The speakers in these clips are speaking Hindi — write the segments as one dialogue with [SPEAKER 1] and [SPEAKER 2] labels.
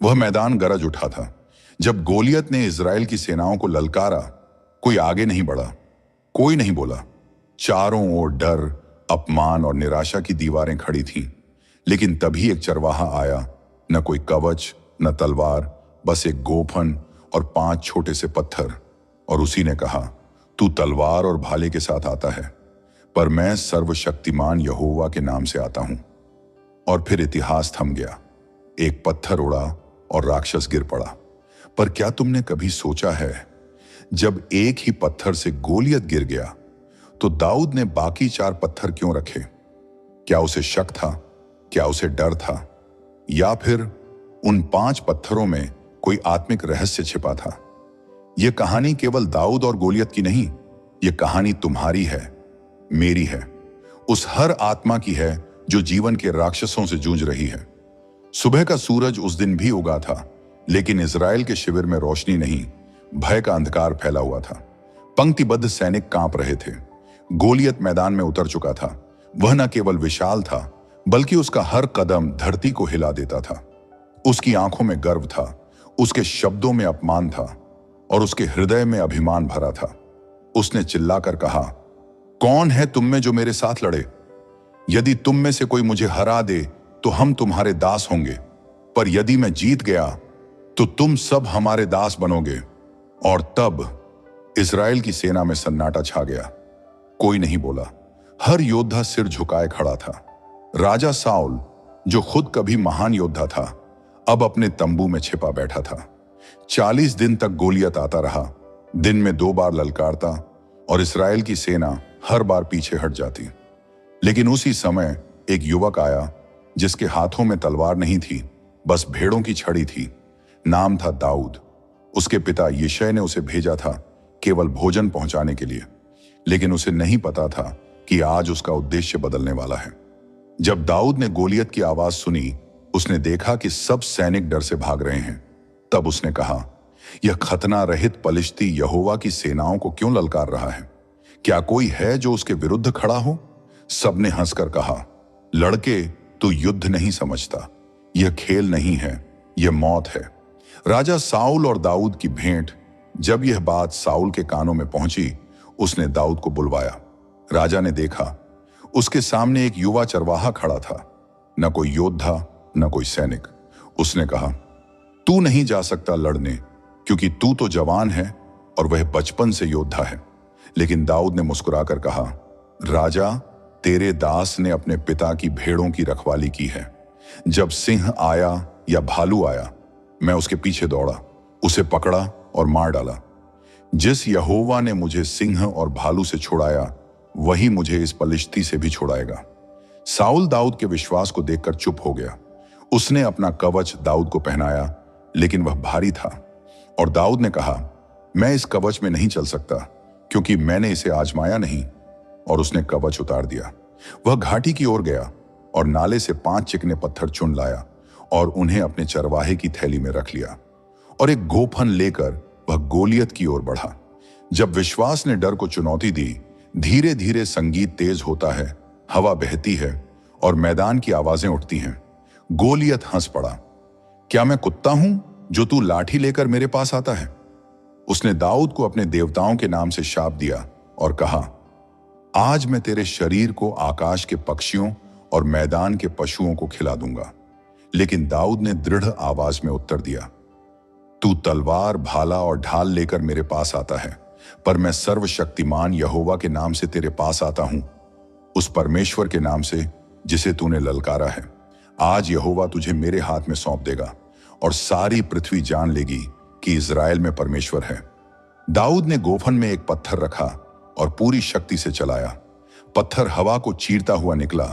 [SPEAKER 1] वह मैदान गरज उठा था। जब गोलियत ने इजराइल की सेनाओं को ललकारा, कोई आगे नहीं बढ़ा, कोई नहीं बोला। चारों ओर डर, अपमान और निराशा की दीवारें खड़ी थीं। लेकिन तभी एक चरवाहा आया, न कोई कवच न तलवार, बस एक गोफन और 5 छोटे से पत्थर। और उसी ने कहा, तू तलवार और भाले के साथ आता है, पर मैं सर्वशक्तिमान यहोवा के नाम से आता हूं। और फिर इतिहास थम गया। एक पत्थर उड़ा और राक्षस गिर पड़ा। पर क्या तुमने कभी सोचा है, जब एक ही पत्थर से गोलियत गिर गया तो दाऊद ने बाकी 4 पत्थर क्यों रखे? क्या उसे शक था? क्या उसे डर था? या फिर उन 5 पत्थरों में कोई आत्मिक रहस्य छिपा था? यह कहानी केवल दाऊद और गोलियत की नहीं, यह कहानी तुम्हारी है, मेरी है, उस हर आत्मा की है जो जीवन के राक्षसों से जूझ रही है। सुबह का सूरज उस दिन भी उगा था, लेकिन इजराइल के शिविर में रोशनी नहीं, भय का अंधकार फैला हुआ था। पंक्तिबद्ध सैनिक कांप रहे थे। गोलियत मैदान में उतर चुका था। वह न केवल विशाल था, बल्कि उसका हर कदम धरती को हिला देता था। उसकी आंखों में गर्व था, उसके शब्दों में अपमान था और उसके हृदय में अभिमान भरा था। उसने चिल्लाकर कहा, कौन है तुम में जो मेरे साथ लड़े? यदि तुम में से कोई मुझे हरा दे तो हम तुम्हारे दास होंगे, पर यदि मैं जीत गया तो तुम सब हमारे दास बनोगे। और तब इजराइल की सेना में सन्नाटा छा गया। कोई नहीं बोला। हर योद्धा सिर झुकाए खड़ा था। राजा साउल, जो खुद कभी महान योद्धा था, अब अपने तंबू में छिपा बैठा था। 40 दिन तक गोलियत आता रहा, दिन में 2 बार ललकारता और इस्राएल की सेना हर बार पीछे हट जाती। लेकिन उसी समय एक युवक आया जिसके हाथों में तलवार नहीं थी, बस भेड़ों की छड़ी थी। नाम था दाऊद। उसके पिता यिशै ने उसे भेजा था केवल भोजन पहुंचाने के लिए, लेकिन उसे नहीं पता था कि आज उसका उद्देश्य बदलने वाला है। जब दाऊद ने गोलियत की आवाज सुनी, उसने देखा कि सब सैनिक डर से भाग रहे हैं। तब उसने कहा, यह खतना रहित पलिश्ती यहोवा की सेनाओं को क्यों ललकार रहा है? क्या कोई है जो उसके विरुद्ध खड़ा हो? सबने हंसकर कहा, लड़के, तू युद्ध नहीं समझता, यह खेल नहीं है, यह मौत है। राजा साउल और दाऊद की भेंट। जब यह बात साउल के कानों में पहुंची, उसने दाऊद को बुलवाया। राजा ने देखा, उसके सामने एक युवा चरवाहा खड़ा था, न कोई योद्धा न कोई सैनिक। उसने कहा, तू नहीं जा सकता लड़ने, क्योंकि तू तो जवान है और वह बचपन से योद्धा है। लेकिन दाऊद ने मुस्कुराकर कहा, राजा, तेरे दास ने अपने पिता की भेड़ों की रखवाली की है। जब सिंह आया या भालू आया, मैं उसके पीछे दौड़ा, उसे पकड़ा और मार डाला। जिस यहोवा ने मुझे सिंह और भालू से छुड़ाया, वही मुझे इस पलिश्ती से भी छुड़ाएगा। साउल दाऊद के विश्वास को देखकर चुप हो गया। उसने अपना कवच दाऊद को पहनाया, लेकिन वह भारी था। और दाऊद ने कहा, मैं इस कवच में नहीं चल सकता, क्योंकि मैंने इसे आजमाया नहीं। और उसने कवच उतार दिया। वह घाटी की ओर गया और नाले से 5 चिकने पत्थर चुन लाया और उन्हें अपने चरवाहे की थैली में रख लिया। और एक गोफन लेकर वह गोलियत की ओर बढ़ा। जब विश्वास ने डर को चुनौती दी, धीरे धीरे संगीत तेज होता है, हवा बहती है और मैदान की आवाजें उठती हैं। गोलियत हंस पड़ा। क्या मैं कुत्ता हूं जो तू लाठी लेकर मेरे पास आता है? उसने दाऊद को अपने देवताओं के नाम से शाप दिया और कहा, आज मैं तेरे शरीर को आकाश के पक्षियों और मैदान के पशुओं को खिला दूंगा। लेकिन दाऊद ने दृढ़ आवाज में उत्तर दिया, तू तलवार, भाला और ढाल लेकर मेरे पास आता है, पर मैं सर्वशक्तिमान यहोवा के नाम से तेरे पास आता हूं, उस परमेश्वर के नाम से जिसे तूने ललकारा है। आज यहोवा तुझे मेरे हाथ में सौंप देगा और सारी पृथ्वी जान लेगी कि इजराइल में परमेश्वर है। दाऊद ने गोफन में एक पत्थर रखा और पूरी शक्ति से चलाया। पत्थर हवा को चीरता हुआ निकला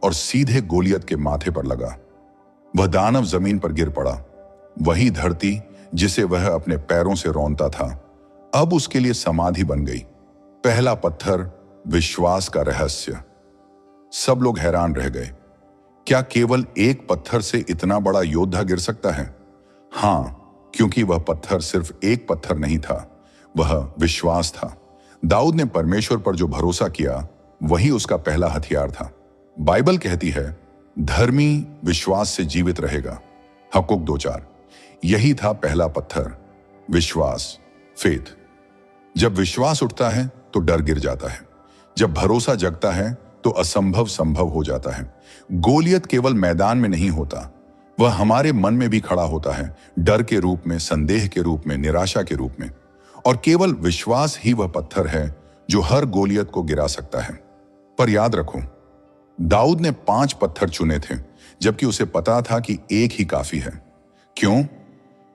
[SPEAKER 1] और सीधे गोलियत के माथे पर लगा। वह दानव जमीन पर गिर पड़ा। वही धरती जिसे वह अपने पैरों से रौंदता था, अब उसके लिए समाधि बन गई। पहला पत्थर, विश्वास का रहस्य। सब लोग हैरान रह गए। क्या केवल एक पत्थर से इतना बड़ा योद्धा गिर सकता है? हां, क्योंकि वह पत्थर सिर्फ एक पत्थर नहीं था, वह विश्वास था। दाऊद ने परमेश्वर पर जो भरोसा किया, वही उसका पहला हथियार था। बाइबल कहती है, धर्मी विश्वास से जीवित रहेगा। हक्कुक 2:4। यही था पहला पत्थर, विश्वास, फेथ। जब विश्वास उठता है तो डर गिर जाता है। जब भरोसा जगता है तो असंभव संभव हो जाता है। गोलियत केवल मैदान में नहीं होता, वह हमारे मन में भी खड़ा होता है, डर के रूप में, संदेह के रूप में, निराशा के रूप में। और केवल विश्वास ही वह पत्थर है जो हर गोलियत को गिरा सकता है। पर याद रखो, दाऊद ने 5 पत्थर चुने थे, जबकि उसे पता था कि एक ही काफी है। क्यों?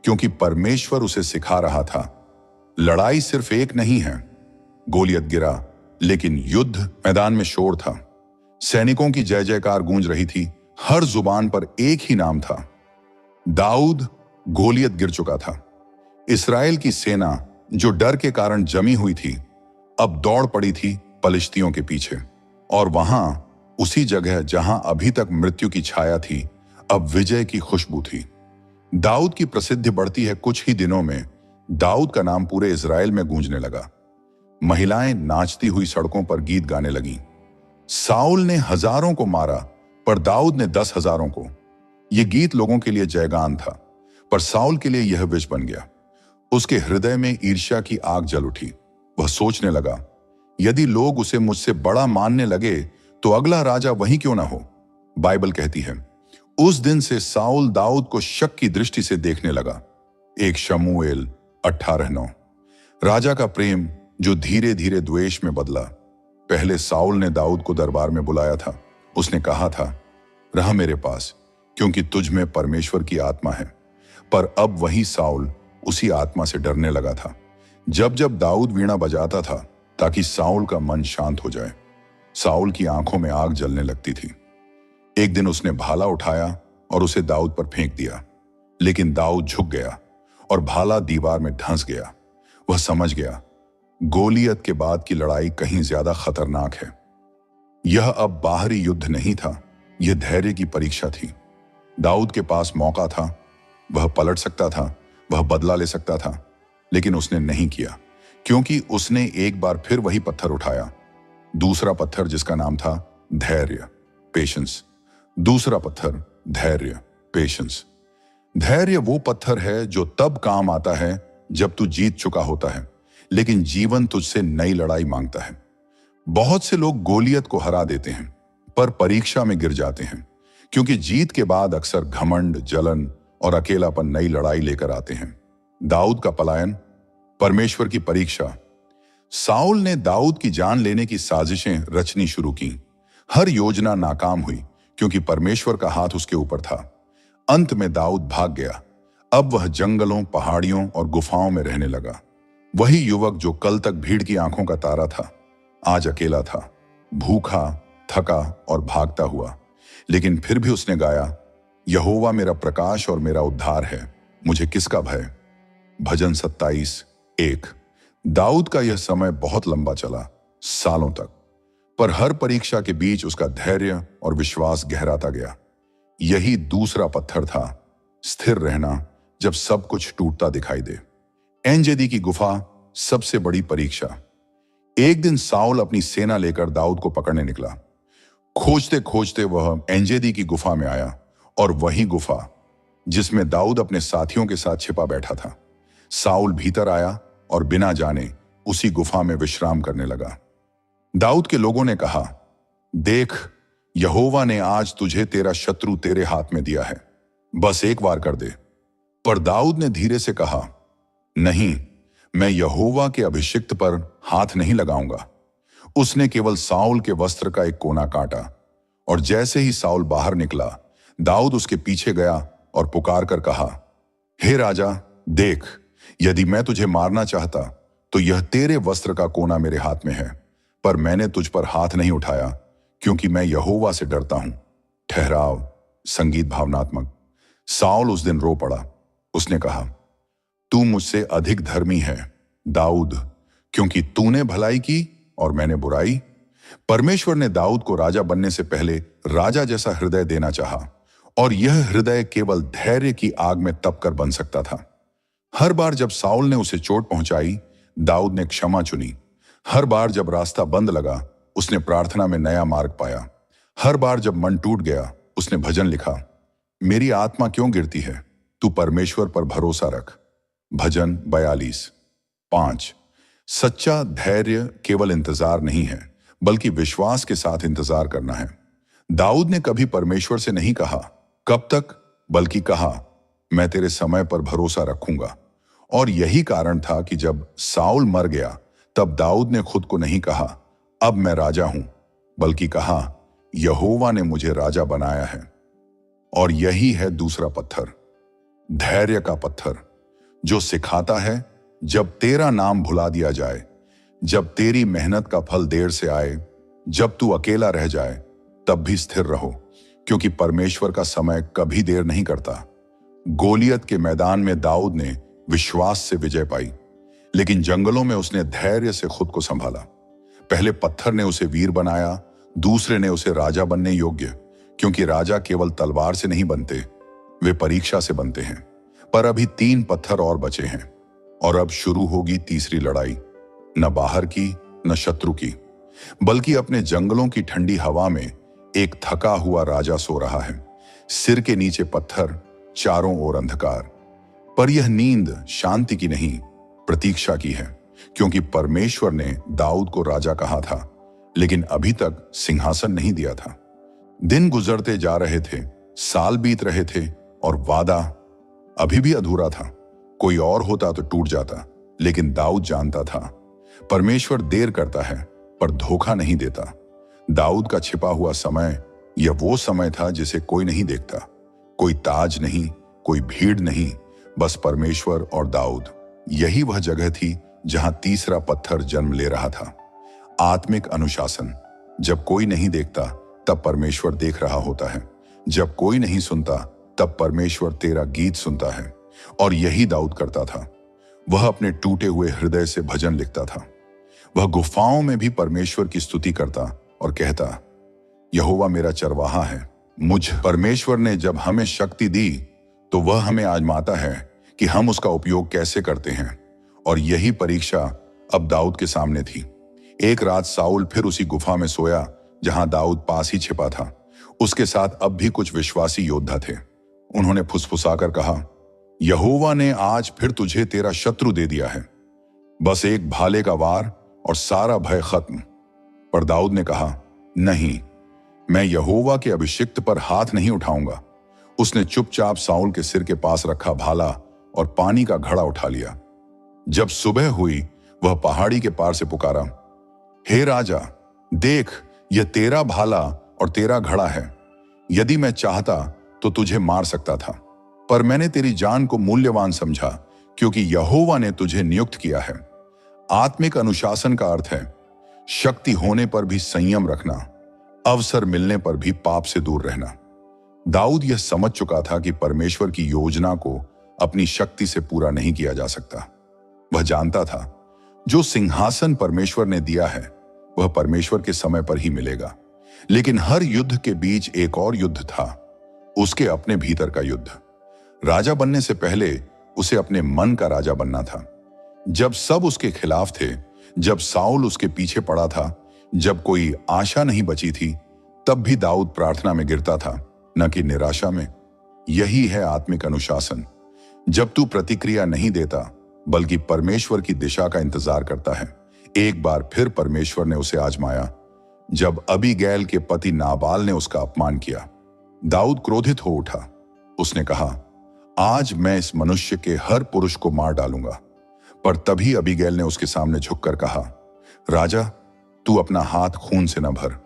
[SPEAKER 1] क्योंकि परमेश्वर उसे सिखा रहा था, लड़ाई सिर्फ एक नहीं है। गोलियत गिरा, लेकिन युद्ध मैदान में शोर था। सैनिकों की जय जयकार गूंज रही थी, हर जुबान पर एक ही नाम था, दाऊद। गोलियत गिर चुका था। इस्राएल की सेना जो डर के कारण जमी हुई थी, अब दौड़ पड़ी थी पलिश्तियों के पीछे। और वहां, उसी जगह जहां अभी तक मृत्यु की छाया थी, अब विजय की खुशबू थी। दाऊद की प्रसिद्धि बढ़ती है। कुछ ही दिनों में दाऊद का नाम पूरे इस्राएल में गूंजने लगा। महिलाएं नाचती हुई सड़कों पर गीत गाने लगीं। साउल ने हजारों को मारा, पर दाऊद ने 10,000 को। यह गीत लोगों के लिए जयगान था, पर साउल के लिए यह विष बन गया। उसके हृदय में ईर्ष्या की आग जल उठी। वह सोचने लगा, यदि लोग उसे मुझसे बड़ा मानने लगे तो अगला राजा वही क्यों ना हो। बाइबल कहती है, उस दिन से साउल दाऊद को शक की दृष्टि से देखने लगा। 1 शमूएल 18:9। राजा का प्रेम जो धीरे धीरे द्वेष में बदला। पहले साउल ने दाऊद को दरबार में बुलाया था। उसने कहा था, रह मेरे पास, क्योंकि तुझ में परमेश्वर की आत्मा है। पर अब वही साउल उसी आत्मा से डरने लगा था। जब जब दाऊद वीणा बजाता था ताकि साउल का मन शांत हो जाए, साउल की आंखों में आग जलने लगती थी। एक दिन उसने भाला उठाया और उसे दाऊद पर फेंक दिया, लेकिन दाऊद झुक गया और भाला दीवार में धंस गया। वह समझ गया, गोलियत के बाद की लड़ाई कहीं ज्यादा खतरनाक है। यह अब बाहरी युद्ध नहीं था, यह धैर्य की परीक्षा थी। दाऊद के पास मौका था, वह पलट सकता था, वह बदला ले सकता था, लेकिन उसने नहीं किया, क्योंकि उसने एक बार फिर वही पत्थर उठाया। दूसरा पत्थर जिसका नाम था धैर्य, पेशेंस। दूसरा पत्थर धैर्य, पेशेंस। धैर्य वो पत्थर है जो तब काम आता है जब तू जीत चुका होता है, लेकिन जीवन तुझसे नई लड़ाई मांगता है। बहुत से लोग गोलियत को हरा देते हैं, पर परीक्षा में गिर जाते हैं, क्योंकि जीत के बाद अक्सर घमंड, जलन और अकेलापन नई लड़ाई लेकर आते हैं। दाऊद का पलायन, परमेश्वर की परीक्षा। साउल ने दाऊद की जान लेने की साजिशें रचनी शुरू की। हर योजना नाकाम हुई, क्योंकि परमेश्वर का हाथ उसके ऊपर था। अंत में दाऊद भाग गया। अब वह जंगलों, पहाड़ियों और गुफाओं में रहने लगा। वही युवक जो कल तक भीड़ की आंखों का तारा था, आज अकेला था, भूखा, थका और भागता हुआ। लेकिन फिर भी उसने गाया, यहोवा मेरा प्रकाश और मेरा उद्धार है, मुझे किसका भय। भजन 27:1। दाऊद का यह समय बहुत लंबा चला, सालों तक, पर हर परीक्षा के बीच उसका धैर्य और विश्वास गहराता गया। यही दूसरा पत्थर था, स्थिर रहना जब सब कुछ टूटता दिखाई दे। एनजेदी की गुफा, सबसे बड़ी परीक्षा। एक दिन साउल अपनी सेना लेकर दाऊद को पकड़ने निकला। खोजते खोजते वह एनजेदी की गुफा में आया, और वही गुफा जिसमें दाऊद अपने साथियों के साथ छिपा बैठा था। साउल भीतर आया और बिना जाने उसी गुफा में विश्राम करने लगा। दाऊद के लोगों ने कहा, देख, यहोवा ने आज तुझे तेरा शत्रु तेरे हाथ में दिया है, बस एक वार कर दे। पर दाऊद ने धीरे से कहा, नहीं, मैं यहोवा के अभिषिक्त पर हाथ नहीं लगाऊंगा। उसने केवल साउल के वस्त्र का एक कोना काटा, और जैसे ही साउल बाहर निकला, दाऊद उसके पीछे गया और पुकार कर कहा, हे राजा, देख, यदि मैं तुझे मारना चाहता तो यह तेरे वस्त्र का कोना मेरे हाथ में है, पर मैंने तुझ पर हाथ नहीं उठाया, क्योंकि मैं यहोवा से डरता हूं। ठहराव, संगीत भावनात्मक। साउल उस दिन रो पड़ा। उसने कहा, तू मुझसे अधिक धर्मी है दाऊद, क्योंकि तूने भलाई की और मैंने बुराई। परमेश्वर ने दाऊद को राजा बनने से पहले राजा जैसा हृदय देना चाहा, और यह हृदय केवल धैर्य की आग में तपकर बन सकता था। हर बार जब साउल ने उसे चोट पहुंचाई, दाऊद ने क्षमा चुनी। हर बार जब रास्ता बंद लगा, उसने प्रार्थना में नया मार्ग पाया। हर बार जब मन टूट गया, उसने भजन लिखा, मेरी आत्मा क्यों गिरती है, तू परमेश्वर पर भरोसा रख। भजन 42। 5। सच्चा धैर्य केवल इंतजार नहीं है, बल्कि विश्वास के साथ इंतजार करना है। दाऊद ने कभी परमेश्वर से नहीं कहा कब तक, बल्कि कहा मैं तेरे समय पर भरोसा रखूंगा। और यही कारण था कि जब साउल मर गया तब दाऊद ने खुद को नहीं कहा अब मैं राजा हूं, बल्कि कहा यहोवा ने मुझे राजा बनाया है। और यही है दूसरा पत्थर, धैर्य का पत्थर, जो सिखाता है जब तेरा नाम भुला दिया जाए, जब तेरी मेहनत का फल देर से आए, जब तू अकेला रह जाए, तब भी स्थिर रहो, क्योंकि परमेश्वर का समय कभी देर नहीं करता। गोलियत के मैदान में दाऊद ने विश्वास से विजय पाई, लेकिन जंगलों में उसने धैर्य से खुद को संभाला। पहले पत्थर ने उसे वीर बनाया, दूसरे ने उसे राजा बनने योग्य, क्योंकि राजा केवल तलवार से नहीं बनते, वे परीक्षा से बनते हैं। पर अभी 3 पत्थर और बचे हैं, और अब शुरू होगी तीसरी लड़ाई, न बाहर की न शत्रु की, बल्कि अपने जंगलों की ठंडी हवा में एक थका हुआ राजा सो रहा है। सिर के नीचे पत्थर, चारों ओर अंधकार। पर यह नींद शांति की नहीं, प्रतीक्षा की है, क्योंकि परमेश्वर ने दाऊद को राजा कहा था, लेकिन अभी तक सिंहासन नहीं दिया था। दिन गुजरते जा रहे थे, साल बीत रहे थे, और वादा अभी भी अधूरा था। कोई और होता तो टूट जाता, लेकिन दाऊद जानता था परमेश्वर देर करता है पर धोखा नहीं देता। दाऊद का छिपा हुआ समय यह वो समय था जिसे कोई नहीं देखता। कोई ताज नहीं, कोई भीड़ नहीं, बस परमेश्वर और दाऊद। यही वह जगह थी जहां तीसरा पत्थर जन्म ले रहा था। आत्मिक अनुशासन। जब कोई नहीं देखता तब परमेश्वर देख रहा होता है। जब कोई नहीं सुनता तब परमेश्वर तेरा गीत सुनता है। और यही दाऊद करता था। वह अपने टूटे हुए हृदय से भजन लिखता था। वह गुफाओं में भी परमेश्वर की स्तुति करता और कहता, यहोवा मेरा चरवाहा है। मुझ परमेश्वर ने जब हमें शक्ति दी तो वह हमें आजमाता है कि हम उसका उपयोग कैसे करते हैं। और यही परीक्षा अब दाऊद के सामने थी। एक रात साउल फिर उसी गुफा में सोया जहां दाऊद पास ही छिपा था। उसके साथ अब भी कुछ विश्वासी योद्धा थे। उन्होंने फुसफुसाकर कहा, यहोवा ने आज फिर तुझे तेरा शत्रु दे दिया है। बस एक भाले का वार और सारा भय खत्म। पर दाऊद ने कहा, नहीं, मैं यहोवा के अभिषिक्त पर हाथ नहीं उठाऊंगा। उसने चुपचाप साउल के सिर के पास रखा भाला और पानी का घड़ा उठा लिया। जब सुबह हुई वह पहाड़ी के पार से पुकारा, हे राजा, देख, यह तेरा भाला और तेरा घड़ा है। यदि मैं चाहता तो तुझे मार सकता था, पर मैंने तेरी जान को मूल्यवान समझा, क्योंकि यहोवा ने तुझे नियुक्त किया है। आत्मिक अनुशासन का अर्थ है शक्ति होने पर भी संयम रखना, अवसर मिलने पर भी पाप से दूर रहना। दाऊद यह समझ चुका था कि परमेश्वर की योजना को अपनी शक्ति से पूरा नहीं किया जा सकता। वह जानता था जो सिंहासन परमेश्वर ने दिया है वह परमेश्वर के समय पर ही मिलेगा। लेकिन हर युद्ध के बीच एक और युद्ध था, उसके अपने भीतर का युद्ध। राजा बनने से पहले उसे अपने मन का राजा बनना था। जब सब उसके खिलाफ थे, जब साउल उसके पीछे पड़ा था, जब कोई आशा नहीं बची थी, तब भी दाऊद प्रार्थना में गिरता था, न कि निराशा में। यही है आत्मिक अनुशासन। जब तू प्रतिक्रिया नहीं देता बल्कि परमेश्वर की दिशा का इंतजार करता है। एक बार फिर परमेश्वर ने उसे आजमाया जब अबीगैल के पति नाबाल ने उसका अपमान किया। दाऊद क्रोधित हो उठा। उसने कहा, आज मैं इस मनुष्य के हर पुरुष को मार डालूंगा। पर तभी अबीगैल ने उसके सामने झुककर कहा, राजा, तू अपना हाथ खून से न भर,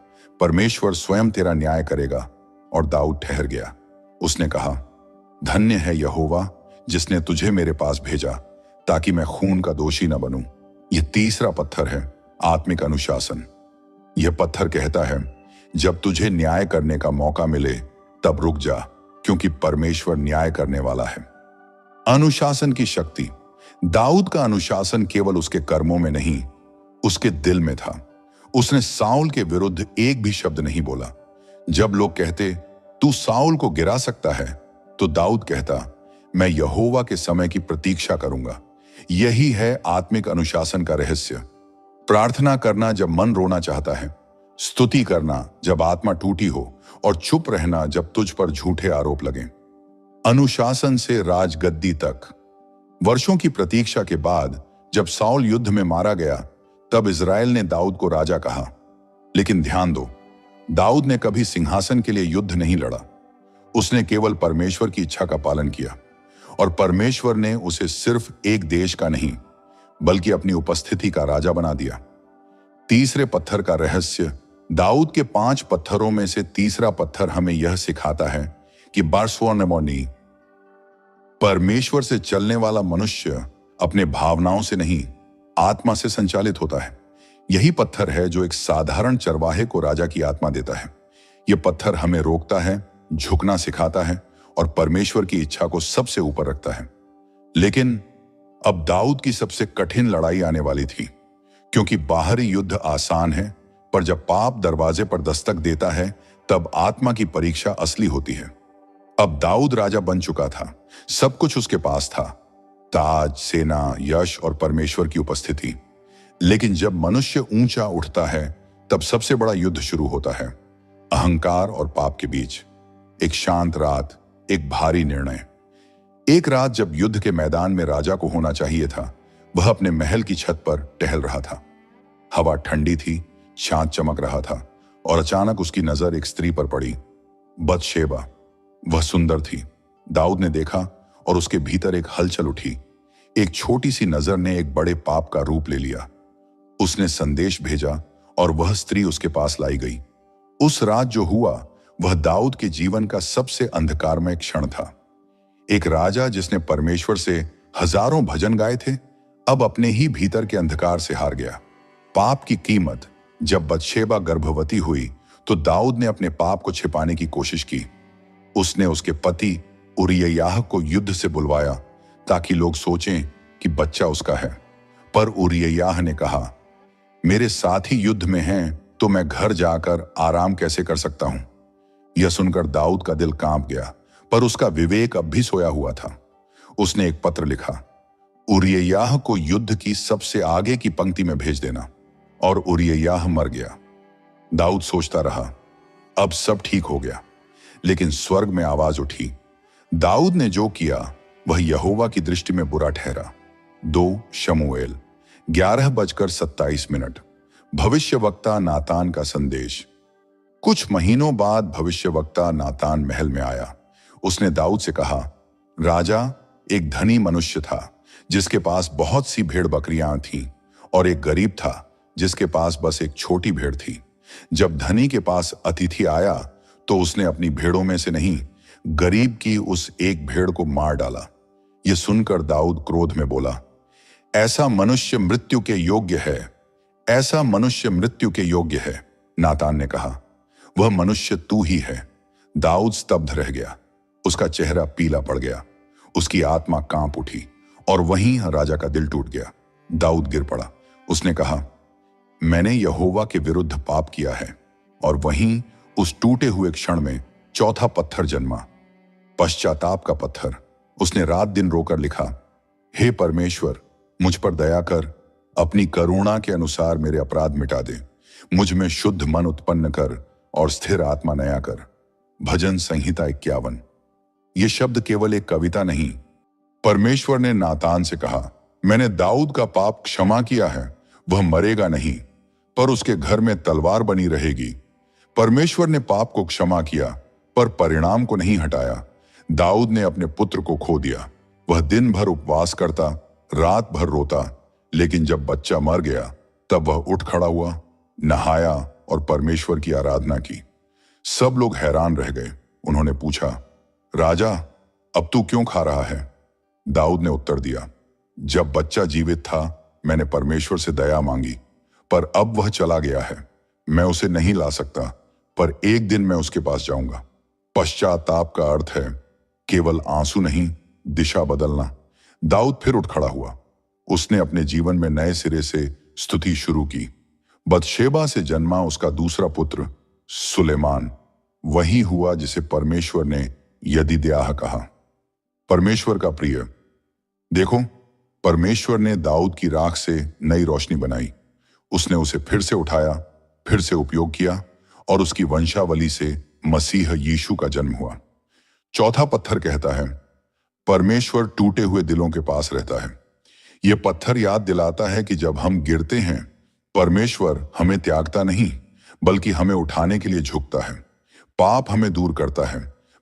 [SPEAKER 1] परमेश्वर स्वयं तेरा न्याय करेगा। और दाऊद ठहर गया। उसने कहा, धन्य है यहोवा जिसने तुझे मेरे पास भेजा, ताकि मैं खून का दोषी न बनूं। यह तीसरा पत्थर है, आत्मिक अनुशासन। यह पत्थर कहता है, जब तुझे न्याय करने का मौका मिले तब रुक जा, क्योंकि परमेश्वर न्याय करने वाला है। अनुशासन की शक्ति। दाऊद का अनुशासन केवल उसके कर्मों में नहीं, उसके दिल में था। उसने साउल के विरुद्ध एक भी शब्द नहीं बोला। जब लोग कहते, तू साउल को गिरा सकता है, तो दाऊद कहता, मैं यहोवा के समय की प्रतीक्षा करूंगा। यही है आत्मिक अनुशासन का रहस्य। प्रार्थना करना जब मन रोना चाहता है, स्तुति करना जब आत्मा टूटी हो, और चुप रहना जब तुझ पर झूठे आरोप लगें। अनुशासन से राजगद्दी तक। वर्षों की प्रतीक्षा के बाद जब साउल युद्ध में मारा गया, तब इज़राइल ने दाऊद को राजा कहा। लेकिन ध्यान दो, दाऊद ने कभी सिंहासन के लिए युद्ध नहीं लड़ा। उसने केवल परमेश्वर की इच्छा का पालन किया, और परमेश्वर ने उसे सिर्फ एक देश का नहीं, बल्कि अपनी उपस्थिति का राजा बना दिया। तीसरे पत्थर का रहस्य। दाऊद के 5 पत्थरों में से तीसरा पत्थर हमें यह सिखाता है कि बारसोनेमोनी, परमेश्वर से चलने वाला मनुष्य अपने भावनाओं से नहीं, आत्मा से संचालित होता है। यही पत्थर है जो एक साधारण चरवाहे को राजा की आत्मा देता है। यह पत्थर हमें रोकता है, झुकना सिखाता है और परमेश्वर की इच्छा को सबसे ऊपर रखता है। लेकिन अब दाऊद की सबसे कठिन लड़ाई आने वाली थी, क्योंकि बाहरी युद्ध आसान है, पर जब पाप दरवाजे पर दस्तक देता है, तब आत्मा की परीक्षा असली होती है। अब दाऊद राजा बन चुका था, सब कुछ उसके पास था, ताज, सेना, यश और परमेश्वर की उपस्थिति। लेकिन जब मनुष्य ऊंचा उठता है, तब सबसे बड़ा युद्ध शुरू होता है, अहंकार और पाप के बीच। एक शांत रात, एक भारी निर्णय। एक रात जब युद्ध के मैदान में राजा को होना चाहिए था, वह अपने महल की छत पर टहल रहा था। हवा ठंडी थी, चांद चमक रहा था, और अचानक उसकी नजर एक स्त्री पर पड़ी, बतशेबा। वह सुंदर थी। दाऊद ने देखा और उसके भीतर एक हलचल उठी। एक छोटी सी नजर ने एक बड़े पाप का रूप ले लिया। उसने संदेश भेजा और वह स्त्री उसके पास लाई गई। उस रात जो हुआ, वह दाऊद के जीवन का सबसे अंधकारमय क्षण था। एक राजा जिसने परमेश्वर से हजारों भजन गाए थे, अब अपने ही भीतर के अंधकार से हार गया। पाप की कीमत। जब बतशेबा गर्भवती हुई, तो दाऊद ने अपने पाप को छिपाने की कोशिश की। उसने उसके पति उरिय्याह को युद्ध से बुलवाया, ताकि लोग सोचें कि बच्चा उसका है। पर उरिय्याह ने कहा, मेरे साथी युद्ध में हैं, तो मैं घर जाकर आराम कैसे कर सकता हूं? यह सुनकर दाऊद का दिल कांप गया, पर उसका विवेक अब भी सोया हुआ था। उसने एक पत्र लिखा, उरिय्याह को युद्ध की सबसे आगे की पंक्ति में भेज देना। और उरिय्याह मर गया। दाऊद सोचता रहा, अब सब ठीक हो गया। लेकिन स्वर्ग में आवाज उठी। दाऊद ने जो किया वह यहोवा की दृष्टि में बुरा ठहरा। 2 शमूएल 11:27। भविष्यवक्ता नातान का संदेश। कुछ महीनों बाद भविष्यवक्ता नातान महल में आया। उसने दाऊद से कहा, राजा, एक धनी मनुष्य था जिसके पास बहुत सी भेड़ बकरियां थीं, और एक गरीब था जिसके पास बस एक छोटी भेड़ थी। जब धनी के पास अतिथि आया, तो उसने अपनी भेड़ों में से नहीं, गरीब की उस एक भेड़ को मार डाला। यह सुनकर दाऊद क्रोध में बोला, ऐसा मनुष्य मृत्यु के योग्य है, ऐसा मनुष्य मृत्यु के योग्य है। नातान ने कहा, वह मनुष्य तू ही है। दाऊद स्तब्ध रह गया, उसका चेहरा पीला पड़ गया, उसकी आत्मा कांप उठी, और वहीं राजा का दिल टूट गया। दाऊद गिर पड़ा। उसने कहा, मैंने यहोवा के विरुद्ध पाप किया है। और वहीं उस टूटे हुए क्षण में चौथा पत्थर जन्मा, पश्चाताप का पत्थर। उसने रात दिन रोकर लिखा, हे परमेश्वर, मुझ पर दया कर, अपनी करुणा के अनुसार मेरे अपराध मिटा दे, मुझ में शुद्ध मन उत्पन्न कर और स्थिर आत्मा नया कर। भजन संहिता 51। यह शब्द केवल एक कविता नहीं। परमेश्वर ने नातान से कहा, मैंने दाऊद का पाप क्षमा किया है, वह मरेगा नहीं, पर उसके घर में तलवार बनी रहेगी। परमेश्वर ने पाप को क्षमा किया, पर परिणाम को नहीं हटाया। दाऊद ने अपने पुत्र को खो दिया। वह दिन भर उपवास करता, रात भर रोता, लेकिन जब बच्चा मर गया, तब वह उठ खड़ा हुआ, नहाया और परमेश्वर की आराधना की। सब लोग हैरान रह गए। उन्होंने पूछा, राजा, अब तू क्यों खा रहा है? दाऊद ने उत्तर दिया, जब बच्चा जीवित था, मैंने परमेश्वर से दया मांगी, पर अब वह चला गया है। मैं उसे नहीं ला सकता, पर एक दिन मैं उसके पास जाऊंगा। पश्चाताप का अर्थ है केवल आंसू नहीं, दिशा बदलना। दाऊद फिर उठ खड़ा हुआ। उसने अपने जीवन में नए सिरे से स्तुति शुरू की। बतशेबा से जन्मा उसका दूसरा पुत्र सुलेमान वही हुआ जिसे परमेश्वर ने यदिद्याह कहा। परमेश्वर का प्रिय। देखो, परमेश्वर ने दाऊद की राख से नई रोशनी बनाई। उसने उसे फिर से उठाया, फिर से उपयोग किया, और उसकी वंशावली से मसीह यीशु का जन्म हुआ। चौथा पत्थर कहता है, परमेश्वर टूटे हुए दिलों के पास रहता है। यह पत्थर याद दिलाता है कि जब हम गिरते हैं, परमेश्वर हमें त्यागता नहीं, बल्कि हमें उठाने के लिए झुकता है। पाप हमें दूर करता है,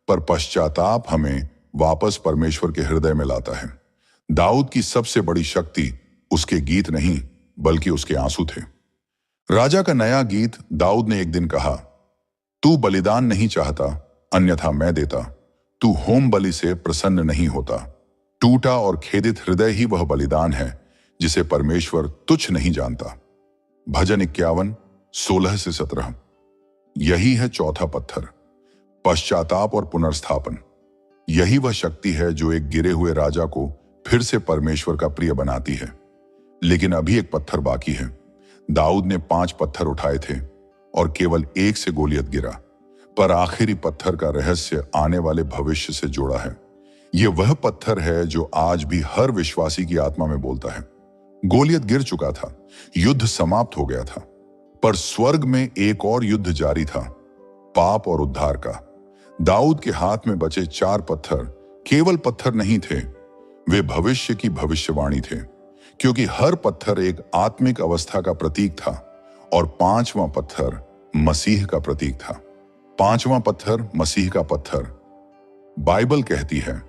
[SPEAKER 1] पर पश्चाताप हमें वापस परमेश्वर के हृदय में लाता है। दाऊद की सबसे बड़ी शक्ति उसके गीत नहीं, बल्कि उसके आंसू थे। राजा का नया गीत दाऊद ने एक दिन कहा, तू बलिदान नहीं चाहता, अन्यथा मैं देता। तू होम बलि से प्रसन्न नहीं होता। टूटा और खेदित हृदय ही वह बलिदान है जिसे परमेश्वर तुच्छ नहीं जानता। भजन 51, 16 से 17। यही है चौथा पत्थर, पश्चाताप और पुनर्स्थापन। यही वह शक्ति है जो एक गिरे हुए राजा को फिर से परमेश्वर का प्रिय बनाती है। लेकिन अभी एक पत्थर बाकी है। दाऊद ने 5 पत्थर उठाए थे और केवल एक से गोलियत गिरा, पर आखिरी पत्थर का रहस्य आने वाले भविष्य से जुड़ा है। यह वह पत्थर है जो आज भी हर विश्वासी की आत्मा में बोलता है। गोलियत गिर चुका था, युद्ध समाप्त हो गया था, पर स्वर्ग में एक और युद्ध जारी था, पाप और उद्धार का। दाऊद के हाथ में बचे 4 पत्थर केवल पत्थर नहीं थे, वे भविष्य की भविष्यवाणी थे, क्योंकि हर पत्थर एक आत्मिक अवस्था का प्रतीक था और 5वां पत्थर मसीह का प्रतीक था। 5वां पत्थर मसीह का पत्थर। बाइबल कहती है,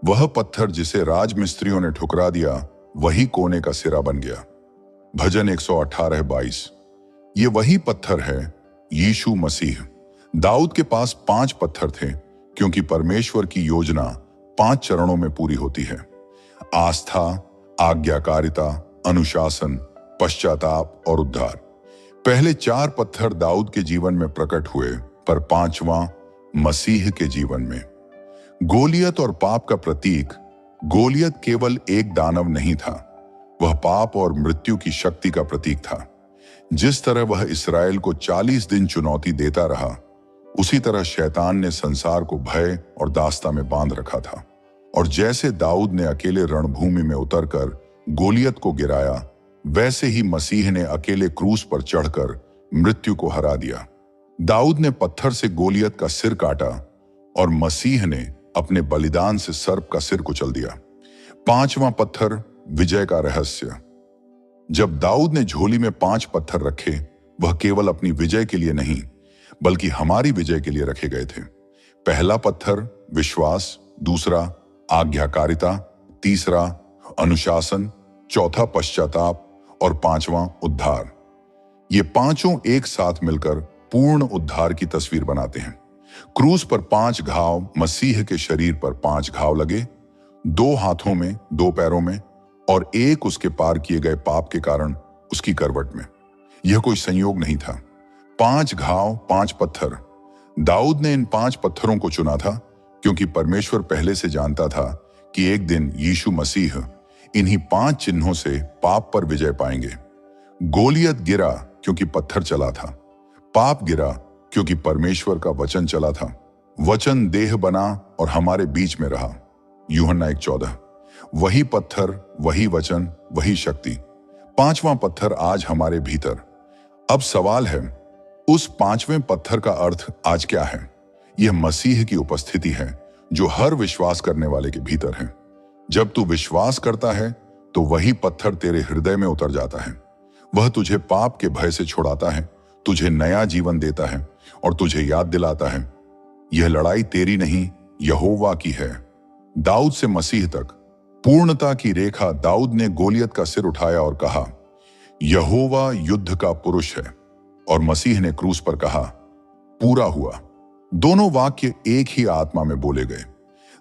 [SPEAKER 1] वह पत्थर जिसे राजमिस्त्रियों ने ठुकरा दिया वही कोने का सिरा बन गया। भजन 118:22। ये वही पत्थर है, यीशु मसीह। दाऊद के पास 5 पत्थर थे, क्योंकि परमेश्वर की योजना 5 चरणों में पूरी होती है। आस्था, आज्ञाकारिता, अनुशासन, पश्चाताप और उद्धार। पहले 4 पत्थर दाऊद के जीवन में प्रकट हुए, पर 5वां मसीह के जीवन में। गोलियत और पाप का प्रतीक। गोलियत केवल एक दानव नहीं था, वह पाप और मृत्यु की शक्ति का प्रतीक था। जिस तरह वह इस्राएल को 40 दिन चुनौती देता रहा, उसी तरह शैतान ने संसार को भय और दास्ता में बांध रखा था। और जैसे दाऊद ने अकेले रणभूमि में उतरकर गोलियत को गिराया, वैसे ही मसीह ने अकेले क्रूस पर चढ़कर मृत्यु को हरा दिया। दाऊद ने पत्थर से गोलियत का सिर काटा और मसीह ने अपने बलिदान से सर्प का सिर कुचल दिया। 5वां पत्थर विजय का रहस्य। जब दाऊद ने झोली में 5 पत्थर रखे, वह केवल अपनी विजय के लिए नहीं, बल्कि हमारी विजय के लिए रखे गए थे। पहला पत्थर विश्वास, दूसरा आज्ञाकारिता, तीसरा अनुशासन, चौथा पश्चाताप और 5वां उद्धार। ये पांचों एक साथ मिलकर पूर्ण उद्धार की तस्वीर बनाते हैं। क्रूस पर 5 घाव, मसीह के शरीर पर 5 घाव लगे, 2 हाथों में, 2 पैरों में और एक उसके पार किए गए पाप के कारण उसकी करवट में। यह कोई संयोग नहीं था। 5 घाव, 5 पत्थर। दाऊद ने इन 5 पत्थरों को चुना था, क्योंकि परमेश्वर पहले से जानता था कि एक दिन यीशु मसीह इन्हीं 5 चिन्हों से पाप पर विजय पाएंगे। गोलियत गिरा क्योंकि पत्थर चला था। पाप गिरा क्योंकि परमेश्वर का वचन चला था। वचन देह बना और हमारे बीच में रहा। यूहन्ना 1:14। वही पत्थर, वही वचन, वही शक्ति। 5वां पत्थर आज हमारे भीतर। अब सवाल है, उस 5वें पत्थर का अर्थ आज क्या है? यह मसीह की उपस्थिति है, जो हर विश्वास करने वाले के भीतर है। जब तू विश्वास करता है, तो वही पत्थर तेरे हृदय में उतर जाता है। वह तुझे पाप के भय से छुड़ाता है, तुझे नया जीवन देता है और तुझे याद दिलाता है, यह लड़ाई तेरी नहीं, यहोवा की है। दाऊद से मसीह तक पूर्णता की रेखा। दाऊद ने गोलियत का सिर उठाया और कहा, यहोवा युद्ध का पुरुष है, और मसीह ने क्रूस पर कहा, पूरा हुआ। दोनों वाक्य एक ही आत्मा में बोले गए।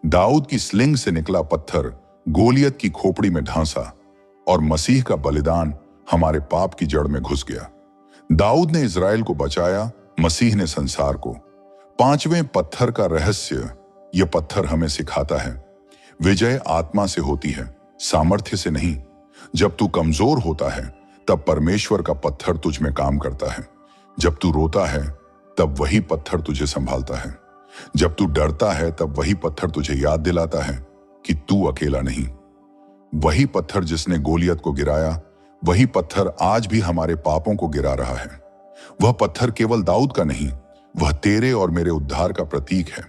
[SPEAKER 1] दाऊद की स्लिंग से निकला पत्थर गोलियत की खोपड़ी में ढांसा और मसीह का बलिदान हमारे पाप की जड़ में घुस गया। दाऊद ने इज़राइल को बचाया, मसीह ने संसार को। 5वें पत्थर का रहस्य। यह पत्थर हमें सिखाता है, विजय आत्मा से होती है, सामर्थ्य से नहीं। जब तू कमजोर होता है, तब परमेश्वर का पत्थर तुझ में काम करता है। जब तू रोता है, तब वही पत्थर तुझे संभालता है। जब तू डरता है, तब वही पत्थर तुझे याद दिलाता है कि तू अकेला नहीं। वही पत्थर जिसने गोलियत को गिराया, वही पत्थर आज भी हमारे पापों को गिरा रहा है। वह पत्थर केवल दाऊद का नहीं, वह तेरे और मेरे उद्धार का प्रतीक है।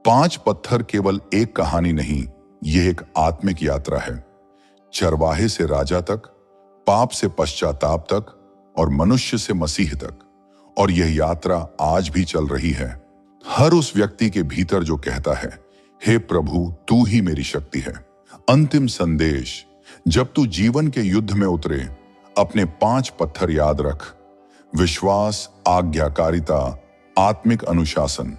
[SPEAKER 1] 5 पत्थर केवल एक कहानी नहीं, यह एक आत्मिक यात्रा है। चरवाहे से राजा तक, पाप से पश्चाताप तक और मनुष्य से मसीह तक। और यह यात्रा आज भी चल रही है, हर उस व्यक्ति के भीतर जो कहता है, हे प्रभु तू ही मेरी शक्ति है। अंतिम संदेश, जब तू जीवन के युद्ध में उतरे, अपने 5 पत्थर याद रख। विश्वास, आज्ञाकारिता, आत्मिक अनुशासन